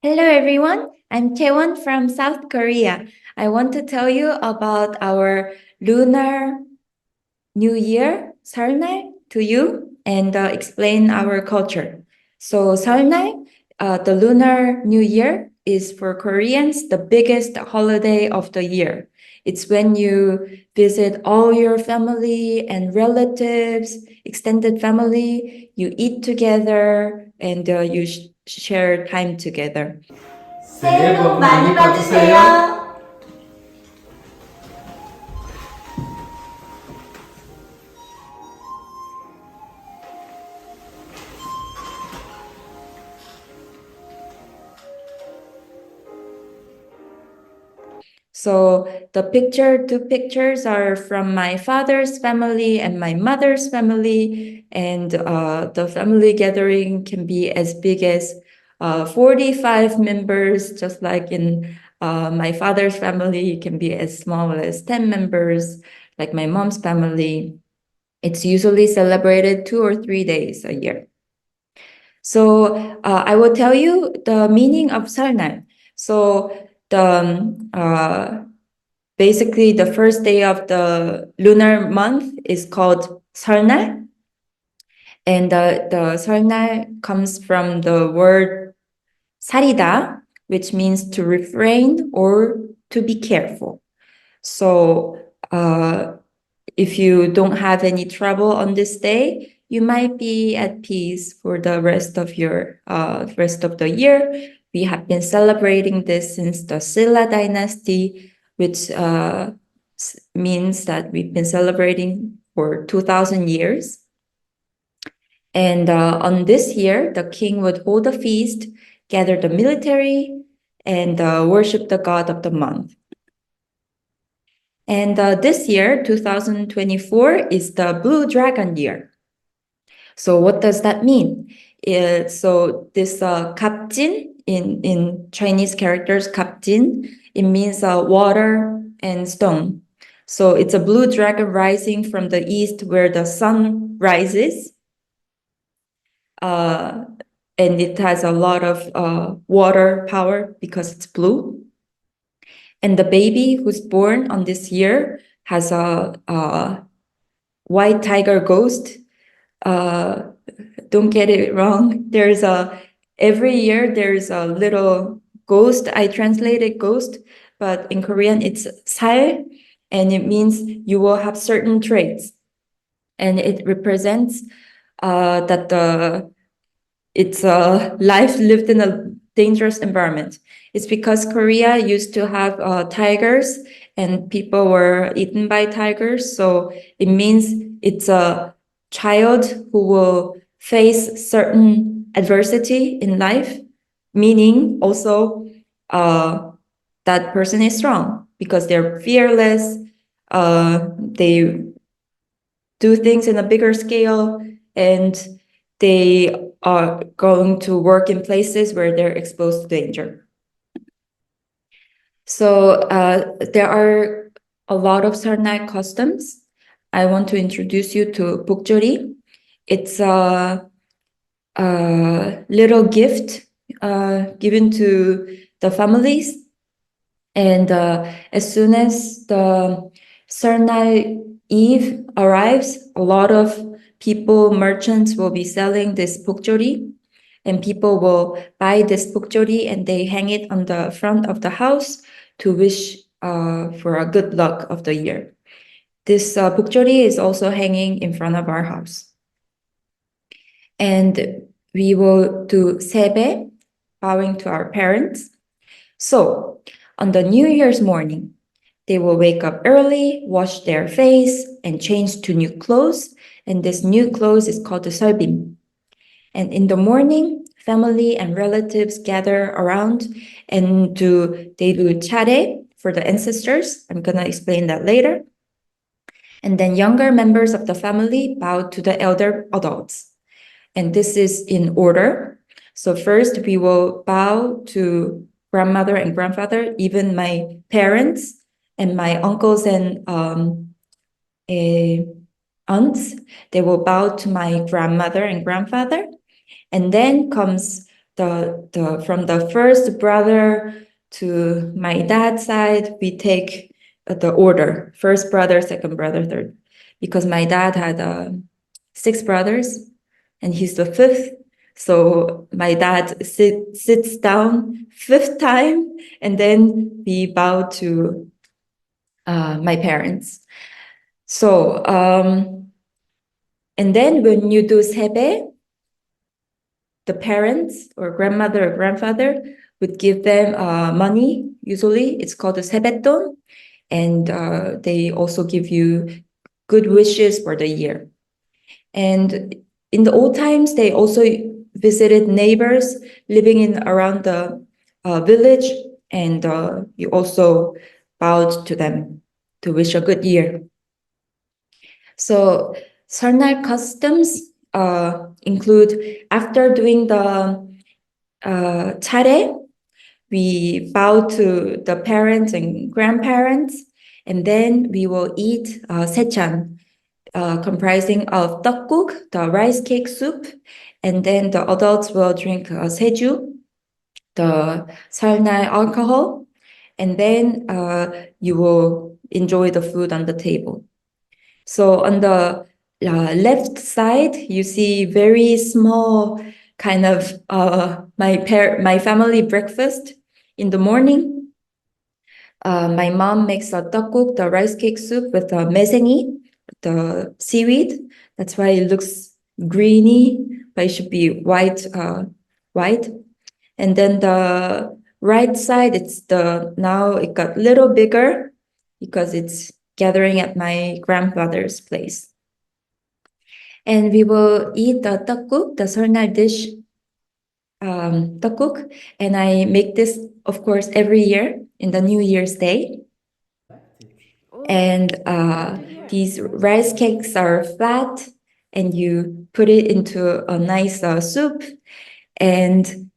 Hello everyone, I'm Taewon from South Korea. I want to tell you about our Lunar New Year, Seollal, to you and explain our culture. So Seollal, the Lunar New Year, is for Koreans the biggest holiday of the year. It's when you visit all your family and relatives, extended family, you eat together and you share time together. 새해 복 많이 받으세요. So two pictures are from my father's family and my mother's family, and the family gathering can be as big as 45 members, just like in my father's family, it can be as small as 10 members, like my mom's family. It's usually celebrated 2 or 3 days a year. So I will tell you the meaning of Seollal. So basically the first day of the lunar month is called Seollal, and the Seollal comes from the word 살이다, which means to refrain or to be careful. So if you don't have any trouble on this day, you might be at peace for the rest of the year. We have been celebrating this since the Silla dynasty, which means that we've been celebrating for 2,000 years. And on this year, the king would hold a feast, gather the military, and worship the god of the month. And this year, 2024, is the Blue Dragon year. So what does that mean? So this 갑진 in Chinese characters, 갑진, it means water and stone. So it's a blue dragon rising from the east where the sun rises. And it has a lot of water power because it's blue. And the baby who's born on this year has a white tiger ghost. Don't get it wrong. Every year there's a little ghost. I translated ghost, but in Korean it's 살, and it means you will have certain traits. And it represents that it's a life lived in a dangerous environment. It's because Korea used to have tigers and people were eaten by tigers. So it means it's a child who will face certain adversity in life, meaning also that person is strong because they're fearless. They do things in a bigger scale, and they are going to work in places where they're exposed to danger. So there are a lot of Sarnak customs. I want to introduce you to Bukjori. It's a little gift given to the families. And as soon as the Sarnai Eve arrives, a lot of people, merchants will be selling this bukjori, and people will buy this bukjori and they hang it on the front of the house to wish for a good luck of the year. This bukjori is also hanging in front of our house. And we will do Sebae, bowing to our parents. So on the New Year's morning, they will wake up early, wash their face, and change to new clothes. And this new clothes is called the 설빔. And in the morning, family and relatives gather around and they do 차례 for the ancestors. I'm gonna explain that later. And then younger members of the family bow to the elder adults. And this is in order. So first we will bow to grandmother and grandfather, even my parents and my uncles and aunts. They will bow to my grandmother and grandfather. And then comes from the first brother to my dad's side, we take the order: first brother, second brother, third. Because my dad had 6 brothers, and he's the 5th. So my dad sits down 5th time, and then we bow to my parents. So, and then when you do Sebae, the parents or grandmother or grandfather would give them money. Usually it's called a sebeton, and they also give you good wishes for the year. And in the old times, they also visited neighbors living in around the village, and you also bowed to them to wish a good year. So 설날 customs include, after doing the 차례, we bow to the parents and grandparents, and then we will eat sechan, comprising of tteokguk, the rice cake soup, and then the adults will drink seju, the 설날 alcohol, and then you will enjoy the food on the table. So on the left side, you see very small kind of my family breakfast in the morning. My mom makes a tteokguk, the rice cake soup with mesengi, the seaweed. That's why it looks greeny, but it should be white. And then the right side, now it got a little bigger because it's gathering at my grandfather's place. And we will eat the tteokguk, the 설날 dish, tteokguk. And I make this, of course, every year in the New Year's Day. And these rice cakes are flat, and you put it into a nice soup. And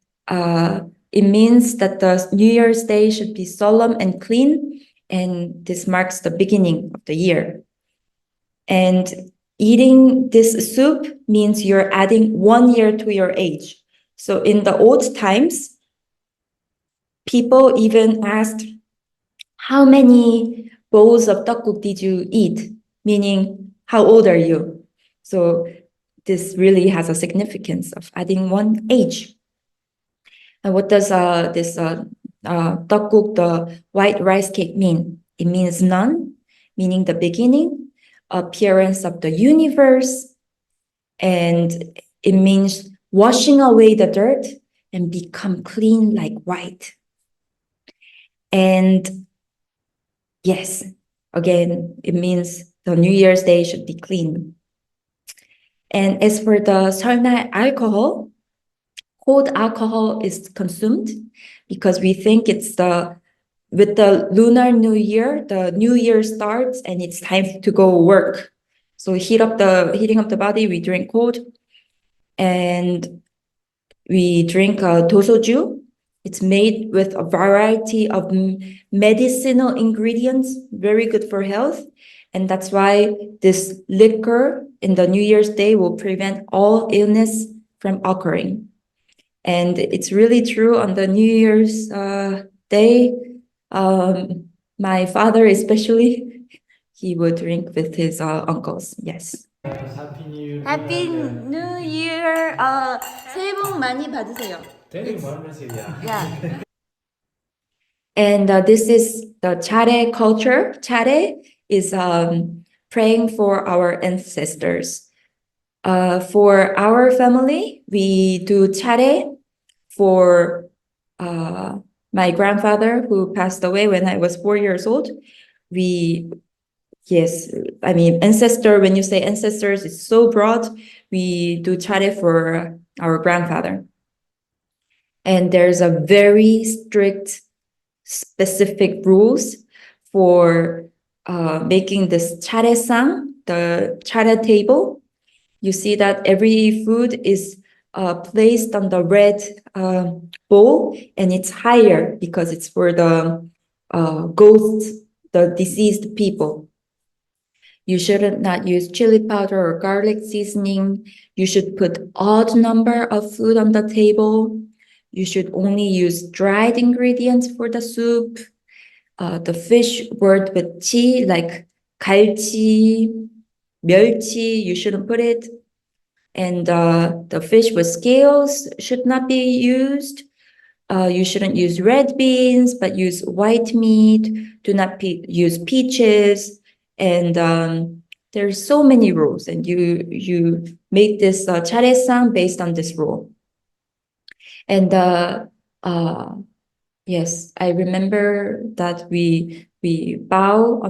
it means that the New Year's Day should be solemn and clean, and this marks the beginning of the year. And eating this soup means you're adding 1 year to your age. So in the old times, people even asked, how many bowls of tteokguk did you eat? Meaning, how old are you? So this really has a significance of adding 1 age. And what does this tteokguk, the white rice cake, mean? It means none, meaning the beginning, appearance of the universe, and it means washing away the dirt and become clean like white. And yes, again, it means the New Year's Day should be clean. And as for the 설날 alcohol, cold alcohol is consumed because we think it's with the Lunar New Year, the New Year starts and it's time to go work. So heating up the body, we drink cold, and we drink dosoju. It's made with a variety of medicinal ingredients, very good for health. And that's why this liquor in the New Year's Day will prevent all illness from occurring. And it's really true on the New Year's Day. My father especially, he would drink with his uncles. Yes. Happy New Year. Happy New Year. 새해 복 많이 받으세요. Yeah. And this is the 차례 culture. 차례 is praying for our ancestors. For our family, we do 차례 for my grandfather who passed away when I was 4 years old. Ancestor, when you say ancestors, it's so broad. We do 차례 for our grandfather. And there's a very strict, specific rules for making this 차례상, the 차례 table. You see that every food is placed on the red bowl, and it's higher because it's for the ghosts, the deceased people. You shouldn't not use chili powder or garlic seasoning. You should put odd number of food on the table. You should only use dried ingredients for the soup. The fish word with 치, like 갈치, 멸치, you shouldn't put it. And the fish with scales should not be used. You shouldn't use red beans, but use white meat. Do not use peaches. And there's so many rules, and you make this 차례상 based on this rule. And yes, I remember that we bow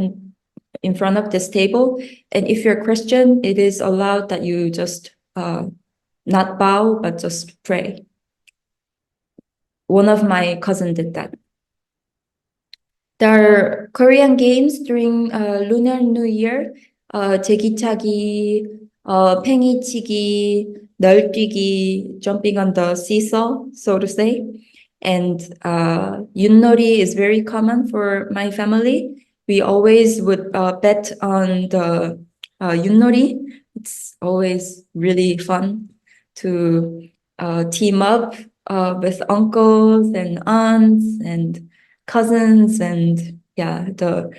in front of this table, and if you're Christian, it is allowed that you just not bow but just pray. One of my cousin did that. There are Korean games during Lunar New Year, 제기차기, 팽이치기, 널뛰기, jumping on the seesaw, so to say. And 윷놀이 is very common for my family. We always would bet on the 윷놀이. It's always really fun to team up with uncles and aunts and cousins, and yeah, the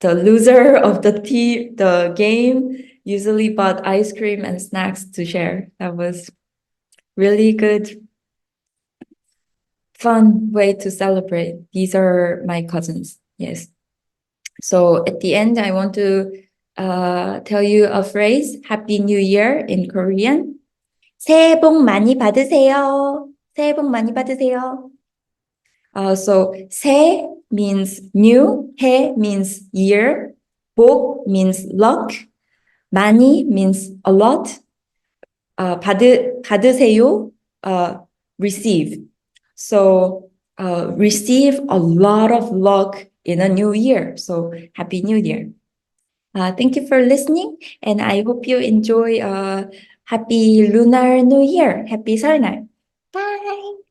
loser of the game usually bought ice cream and snacks to share. That was really good, fun way to celebrate. These are my cousins. Yes. So at the end, I want to tell you a phrase, Happy New Year in Korean. 새해 복 많이 받으세요. 새해 복 많이 받으세요. So 새 means new, 해 means year, 복 means luck, 많이 means a lot, 받으세요, receive. So receive a lot of luck in a new year. So Happy New Year. Thank you for listening, and I hope you enjoy Happy Lunar New Year. Happy 설날. Bye.